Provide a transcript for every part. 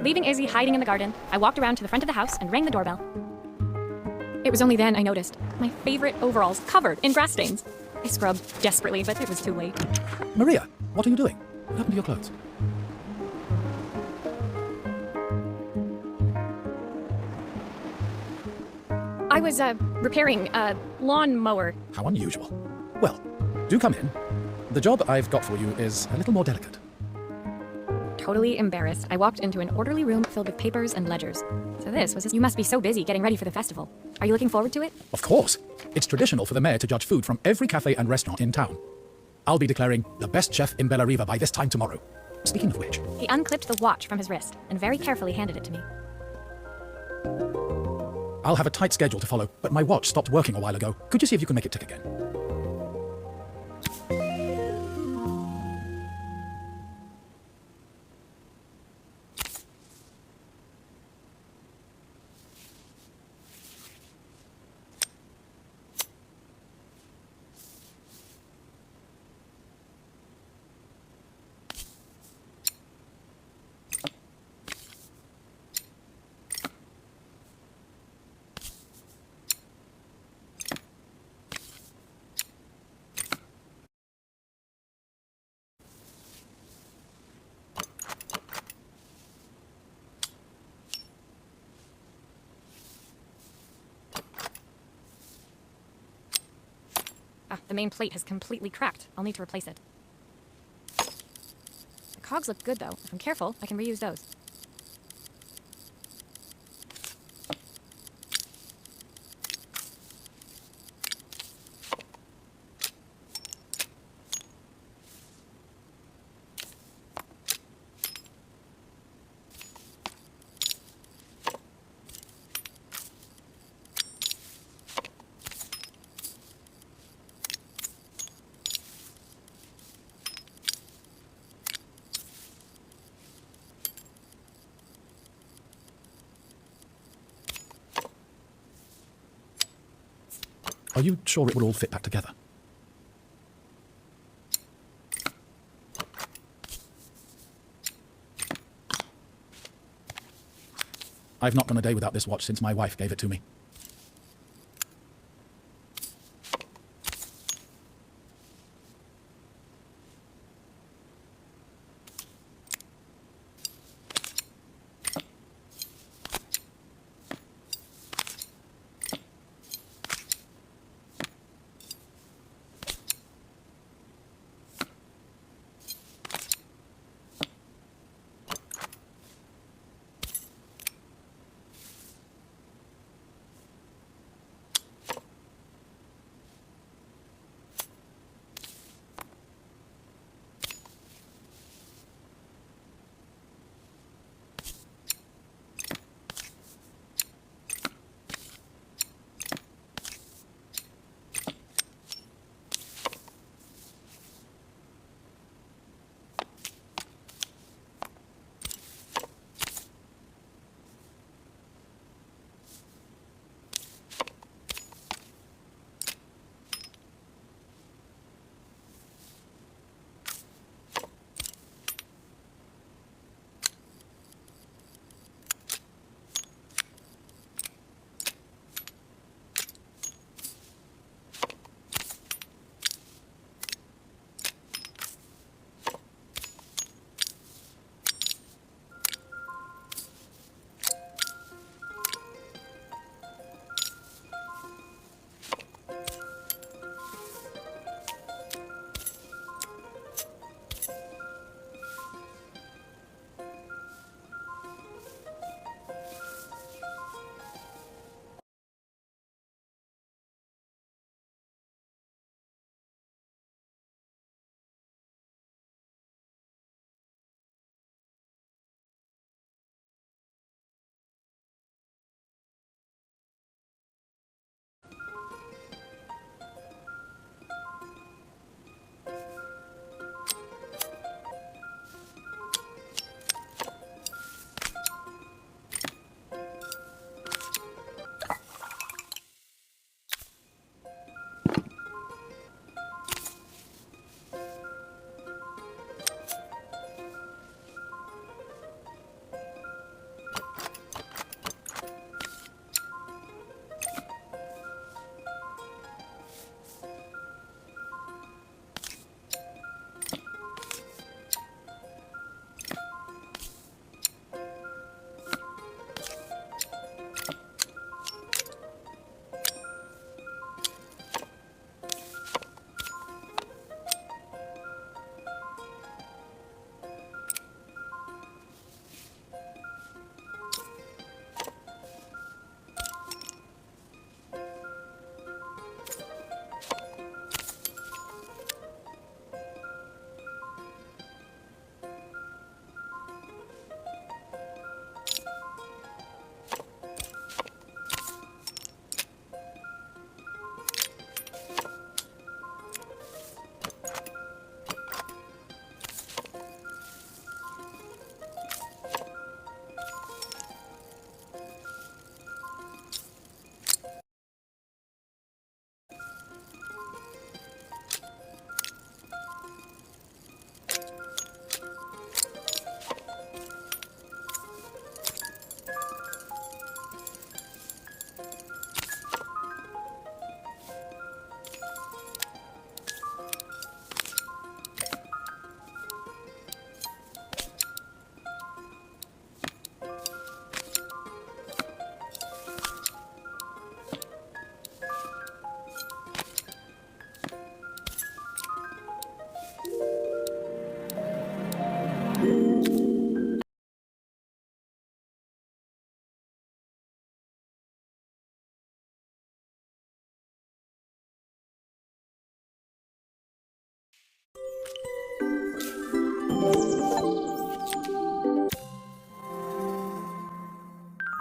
Leaving Izzy hiding in the garden, I walked around to the front of the house and rang the doorbell. It was only then I noticed my favorite overalls covered in grass stains. I scrubbed desperately, but it was too late. Maria, what are you doing? What happened to your clothes? I was, repairing a lawnmower. How unusual. Well, do come in. The job I've got for you is a little more delicate. Totally embarrassed, I walked into an orderly room filled with papers and ledgers. So this was you must be so busy getting ready for the festival. Are you looking forward to it? Of course. It's traditional for the mayor to judge food from every cafe and restaurant in town. I'll be declaring the best chef in Bella Riva by this time tomorrow. Speaking of which... He unclipped the watch from his wrist and very carefully handed it to me. I'll have a tight schedule to follow, but my watch stopped working a while ago. Could you see if you can make it tick again? The main plate has completely cracked. I'll need to replace it. The cogs look good, though. If I'm careful, I can reuse those. Are you sure it will all fit back together? I've not gone a day without this watch since my wife gave it to me.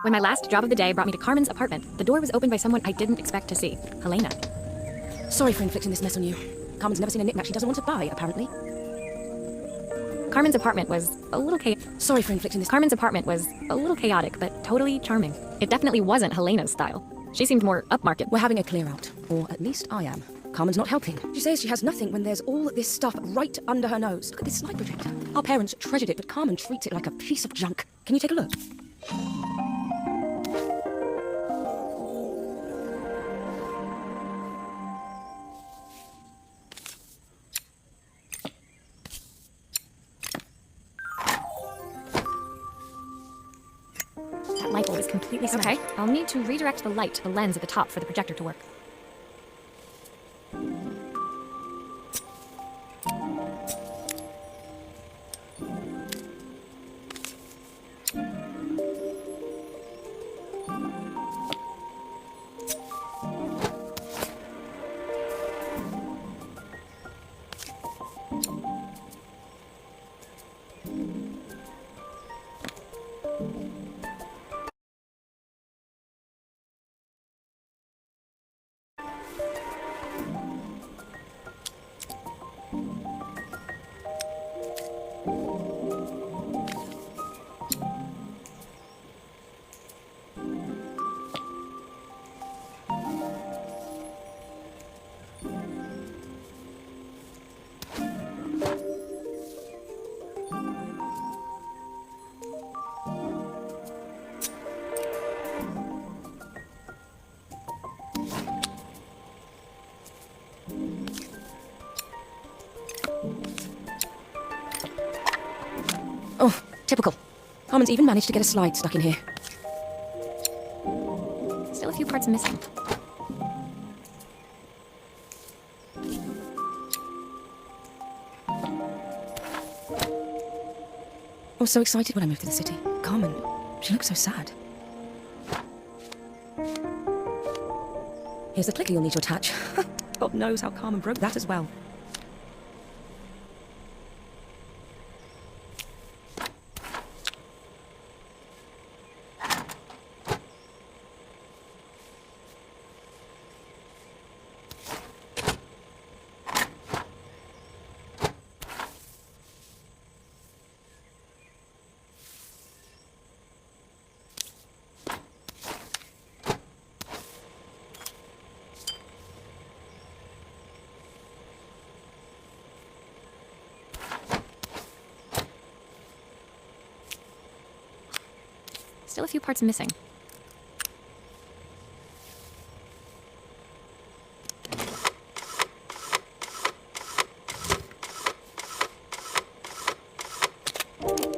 When my last job of the day brought me to Carmen's apartment, the door was opened by someone I didn't expect to see, Helena. Sorry for inflicting this mess on you. Carmen's never seen a knick-knack she doesn't want to buy, apparently. Carmen's apartment was a little Sorry for inflicting this. Carmen's apartment was a little chaotic, but totally charming. It definitely wasn't Helena's style. She seemed more upmarket. We're having a clear out, or at least I am. Carmen's not helping. She says she has nothing when there's all this stuff right under her nose. Look at this slide projector. Our parents treasured it, but Carmen treats it like a piece of junk. Can you take a look? That light bulb is completely smashed. Okay, I'll need to redirect the light to the lens at the top for the projector to work. Oh, typical. Carmen's even managed to get a slide stuck in here. Still a few parts missing. I was so excited when I moved to the city. Carmen, she looks so sad. Here's the clicker you'll need to attach. God knows how Carmen broke that as well. Still a few parts missing.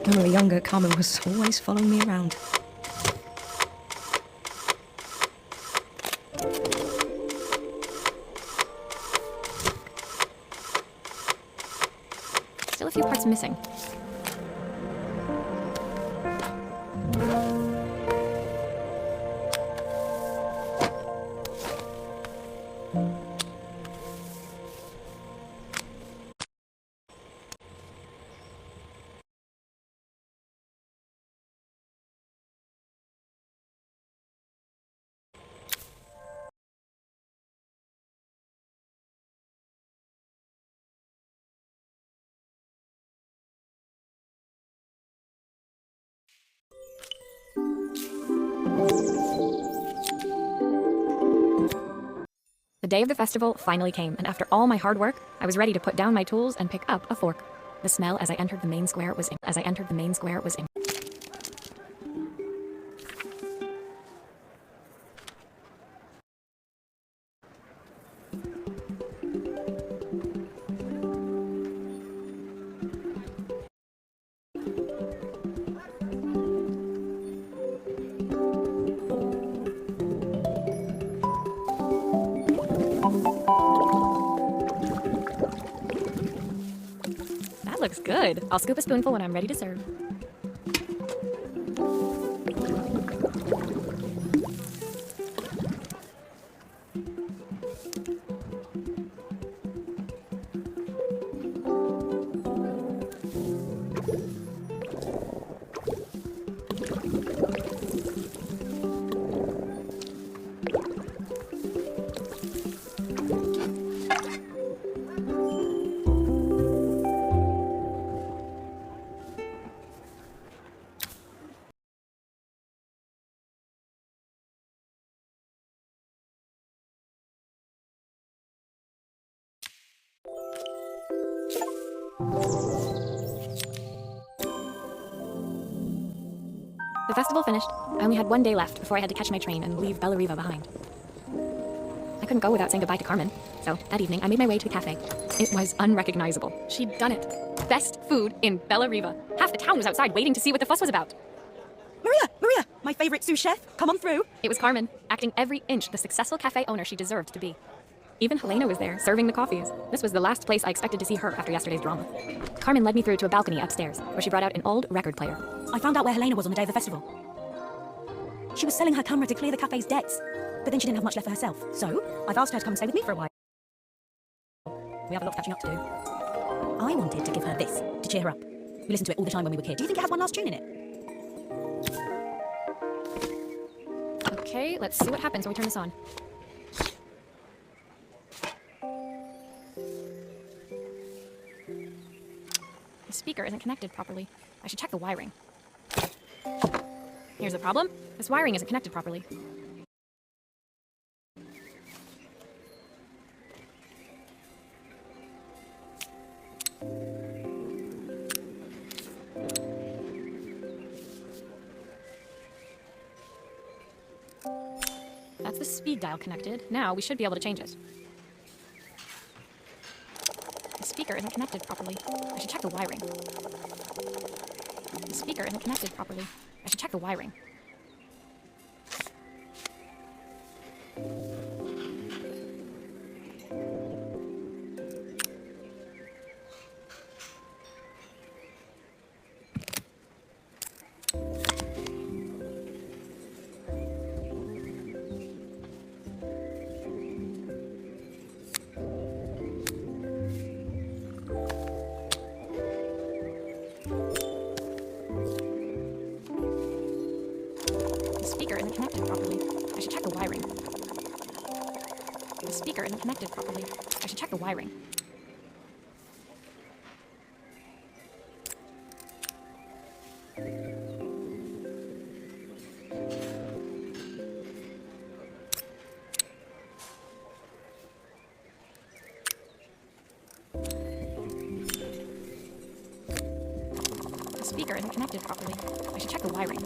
When we were younger, Carmen was always following me around. Still a few parts missing. The day of the festival finally came, and after all my hard work, I was ready to put down my tools and pick up a fork. The smell as I entered the main square was That looks good. I'll scoop a spoonful when I'm ready to serve. The festival finished. I only had one day left before I had to catch my train and leave Bella Riva behind. I couldn't go without saying goodbye to Carmen, so that evening I made my way to the cafe. It was unrecognizable. She'd done it. Best food in Bella Riva. Half the town was outside waiting to see what the fuss was about. Maria, my favorite sous chef. Come on through. It was Carmen, acting every inch the successful cafe owner she deserved to be. Even Helena was there, serving the coffees. This was the last place I expected to see her after yesterday's drama. Carmen led me through to a balcony upstairs, where she brought out an old record player. I found out where Helena was on the day of the festival. She was selling her camera to clear the cafe's debts, but then she didn't have much left for herself. So I've asked her to come and stay with me for a while. We have a lot of catching up to do. I wanted to give her this to cheer her up. We listened to it all the time when we were kids. Do you think it has one last tune in it? Okay, let's see what happens when we turn this on. The speaker isn't connected properly. I should check the wiring. Here's the problem. This wiring isn't connected properly. That's the speed dial connected. Now we should be able to change it. The speaker isn't connected properly. I should check the wiring. The speaker isn't connected properly. I should check the wiring. The speaker isn't connected properly. I should check the wiring. The speaker isn't connected properly. I should check the wiring. The speaker isn't connected properly. I should check the wiring.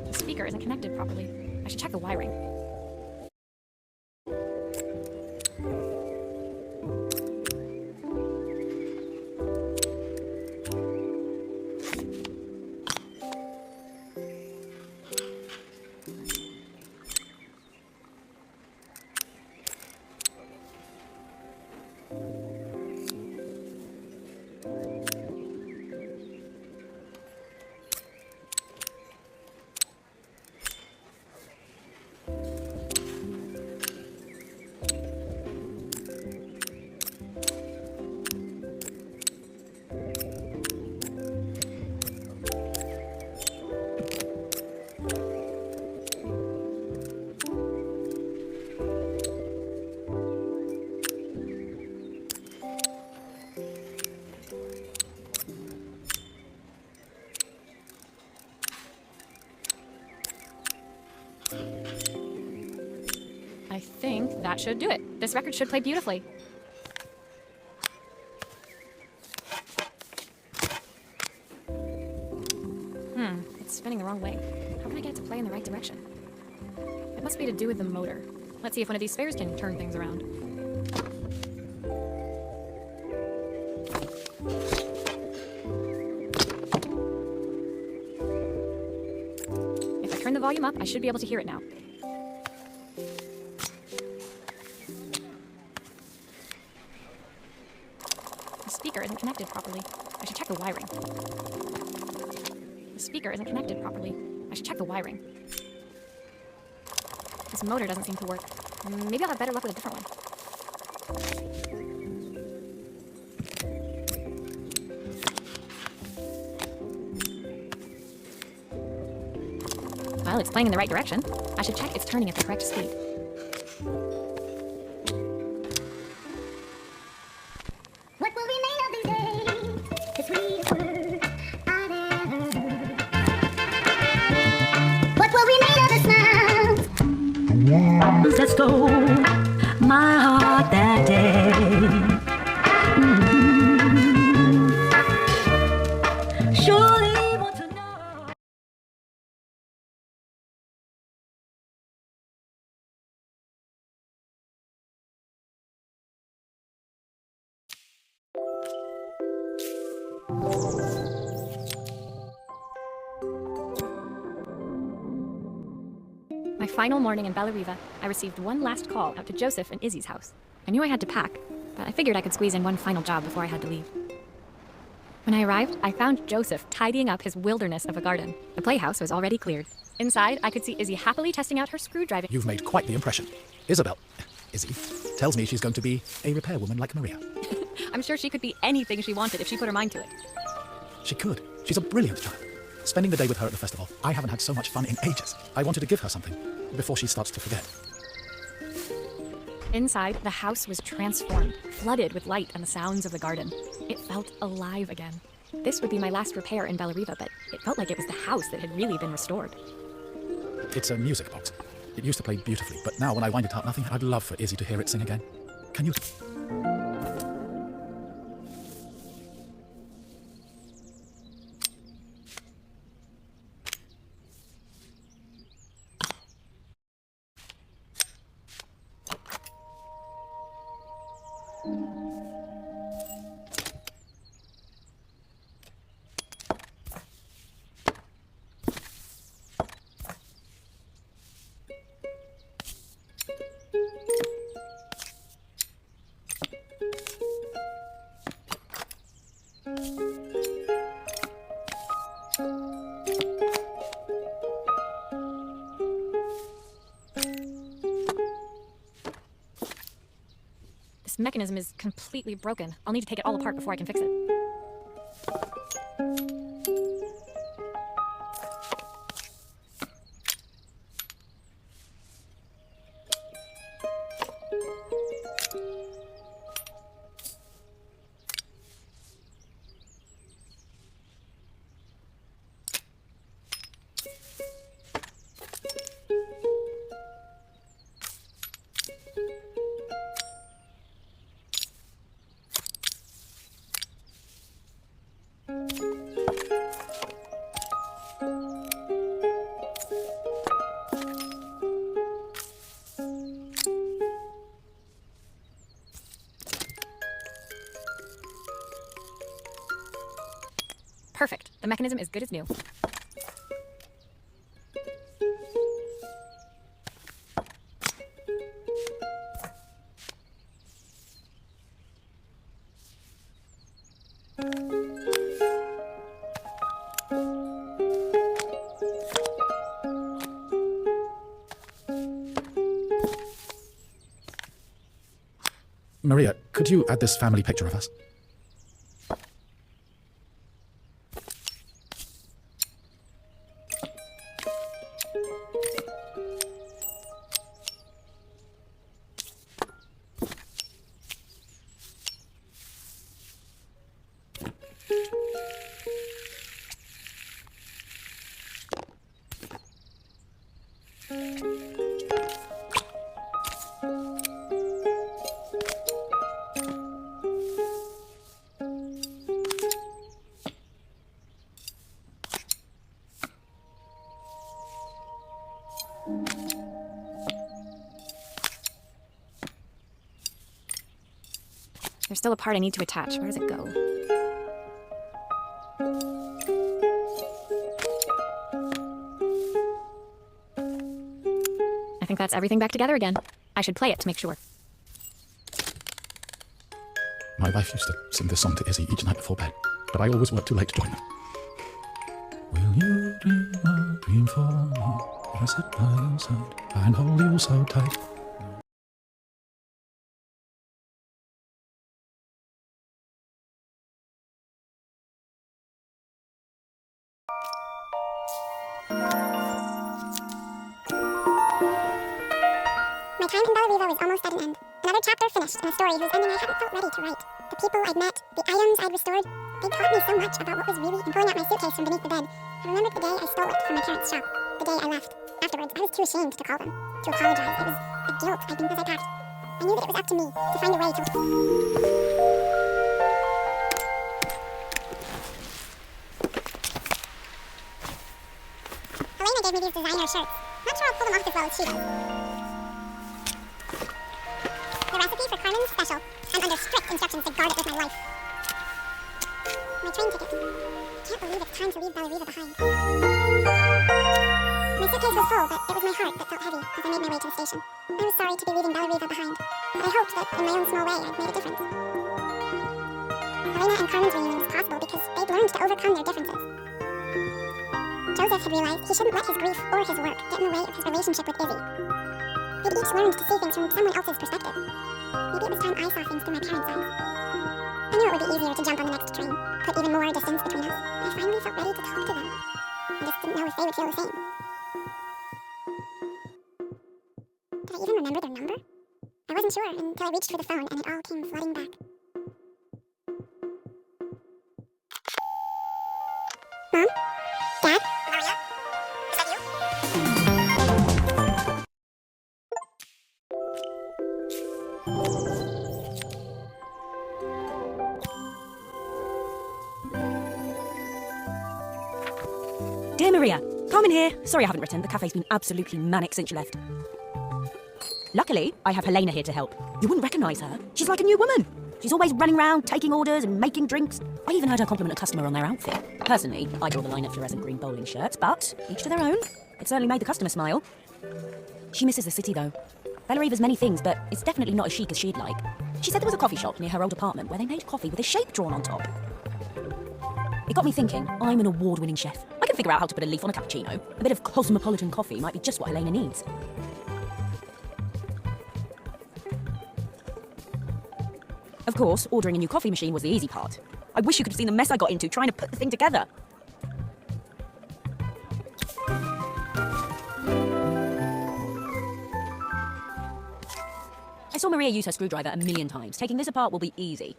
The speaker isn't connected properly. I should check the wiring. I think that should do it. This record should play beautifully. It's spinning the wrong way. How can I get it to play in the right direction? It must be to do with the motor. Let's see if one of these spheres can turn things around. If I turn the volume up, I should be able to hear it now. The speaker isn't connected properly. I should check the wiring. The speaker isn't connected properly. I should check the wiring. This motor doesn't seem to work. Maybe I'll have better luck with a different one. Well, it's playing in the right direction. I should check it's turning at the correct speed. What will remain of these days? The sweetest word I've ever heard. What will remain of the smiles That stole my heart that day. My final morning in Bellariva, I received one last call out to Joseph and Izzy's house. I knew I had to pack, but I figured I could squeeze in one final job before I had to leave. When I arrived, I found Joseph tidying up his wilderness of a garden. The playhouse was already cleared. Inside, I could see Izzy happily testing out her screwdriving. You've made quite the impression. Izzy, tells me she's going to be a repairwoman like Maria. I'm sure she could be anything she wanted if she put her mind to it. She could. She's a brilliant child. Spending the day with her at the festival, I haven't had so much fun in ages. I wanted to give her something before she starts to forget. Inside, the house was transformed, flooded with light and the sounds of the garden. It felt alive again. This would be my last repair in Bellariva, but it felt like it was the house that had really been restored. It's a music box. It used to play beautifully, but now when I wind it up nothing, I'd love for Izzy to hear it sing again. Can you... This mechanism is completely broken. I'll need to take it all apart before I can fix it. Perfect. The mechanism is good as new. Maria, could you add this family picture of us? There's still a part I need to attach. Where does it go? I think that's everything back together again. I should play it to make sure. My wife used to sing this song to Izzy each night before bed, but I always worked too late to join them. Will you dream a dream for me? I sit by your side and hold you so tight. My time in Bellariva was almost at an end. Another chapter finished in a story whose ending I hadn't felt ready to write. The people I'd met, the items I'd restored, they taught me so much about what was really in pulling out my suitcase from beneath the bed. I remembered the day I stole it from my parents' shop, the day I left. Afterwards, I was too ashamed to call them, to apologize. It was a guilt I think as I packed. I knew that it was up to me to find a way to... Helena gave me these designer shirts. Not sure I'll pull them off as well as she does. The recipe for Carmen's special. I'm under strict instructions to guard it with my life. My train ticket. Can't believe it's time to leave Belleriva behind. My suitcase was full, but it was my heart that felt heavy as I made my way to the station. I was sorry to be leaving Belleriva behind, but I hoped that in my own small way I'd made a difference. Helena and Carmen's reunion was possible because they'd learned to overcome their differences. Joseph had realized he shouldn't let his grief or his work get in the way of his relationship with Izzy. They'd each learned to see things from someone else's perspective. Maybe it was time I saw things through my parents' eyes. I knew it would be easier to jump on the next train, put even more distance between us. I finally felt ready to talk to them. I just didn't know if they would feel the same. Did I even remember their number? I wasn't sure until I reached for the phone and it all came flooding back. Mom? Dad? Maria? Is that you? Dear Maria, Carmen here. Sorry I haven't written. The cafe's been absolutely manic since you left. Luckily, I have Helena here to help. You wouldn't recognise her. She's like a new woman. She's always running around, taking orders and making drinks. I even heard her compliment a customer on their outfit. Personally, I draw the line at fluorescent green bowling shirts, but each to their own. It certainly made the customer smile. She misses the city, though. Belleriva's many things, but it's definitely not as chic as she'd like. She said there was a coffee shop near her old apartment where they made coffee with a shape drawn on top. It got me thinking, I'm an award-winning chef. I can figure out how to put a leaf on a cappuccino. A bit of cosmopolitan coffee might be just what Helena needs. Of course, ordering a new coffee machine was the easy part. I wish you could have seen the mess I got into trying to put the thing together. I saw Maria use her screwdriver a million times. Taking this apart will be easy.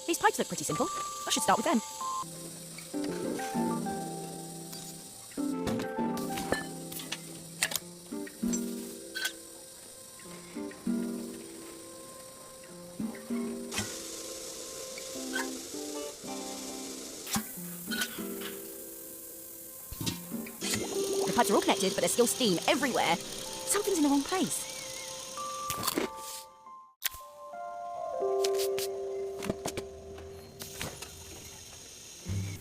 These pipes look pretty simple. I should start with them. The pipes are all connected, but there's still steam everywhere. Something's in the wrong place.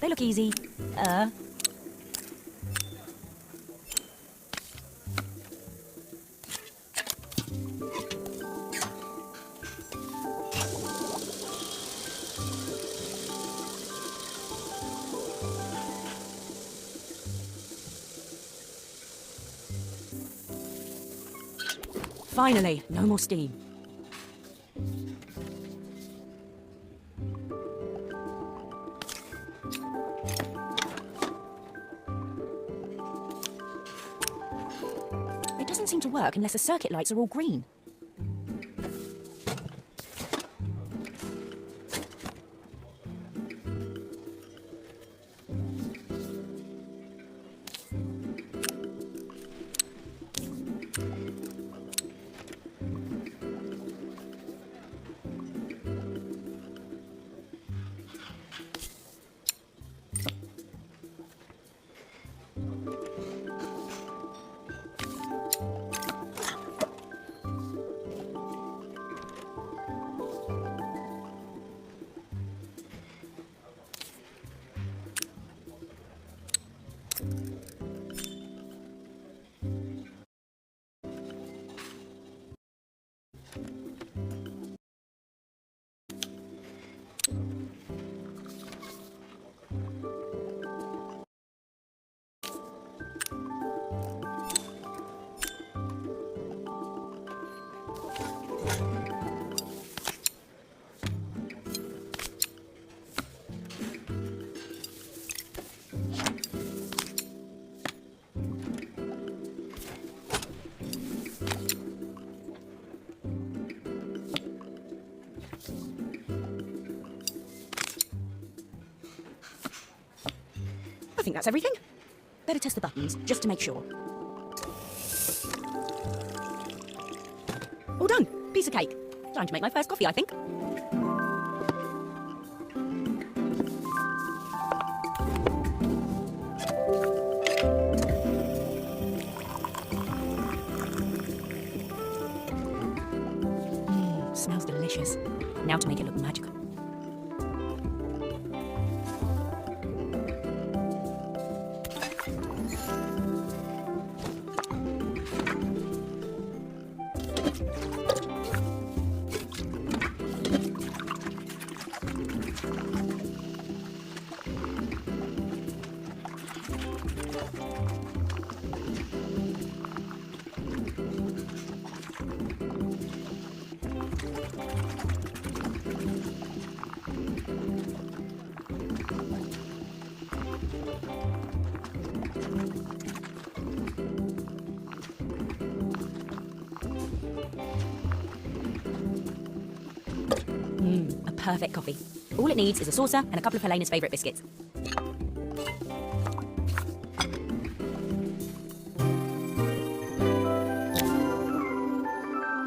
They look easy. Finally, no more steam. It doesn't seem to work unless the circuit lights are all green. I think that's everything. Better test the buttons, just to make sure. All done. Piece of cake. Time to make my first coffee, I think. Smells delicious. delicious. Now to make it look magical. A perfect coffee. All it needs is a saucer and a couple of Helena's favourite biscuits.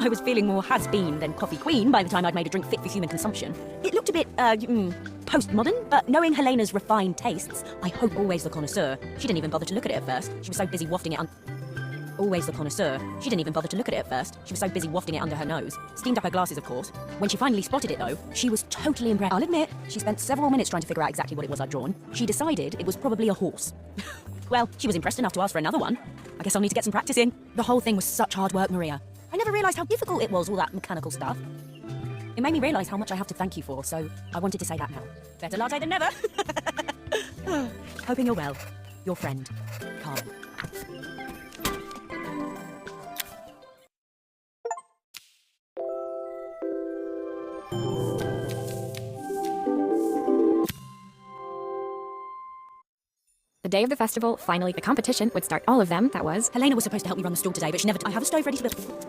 I was feeling more has-been than coffee queen by the time I'd made a drink fit for human consumption. It looked a bit, postmodern, but knowing Helena's refined tastes, I hope always the connoisseur. She didn't even bother to look at it at first. She was so busy wafting it Always the connoisseur. She didn't even bother to look at it at first. She was so busy wafting it under her nose. Steamed up her glasses, of course. When she finally spotted it, though, she was totally impressed. I'll admit, she spent several minutes trying to figure out exactly what it was I'd drawn. She decided it was probably a horse. Well, she was impressed enough to ask for another one. I guess I'll need to get some practice in. The whole thing was such hard work, Maria. I never realised how difficult it was, all that mechanical stuff. It made me realise how much I have to thank you for, so I wanted to say that now. Better latte than never. Hoping you're well. Your friend, Carmen. The day of the festival, finally, the competition would start. All of them, that was. Helena was supposed to help me run the stall today, but she never... I have a stove ready to build...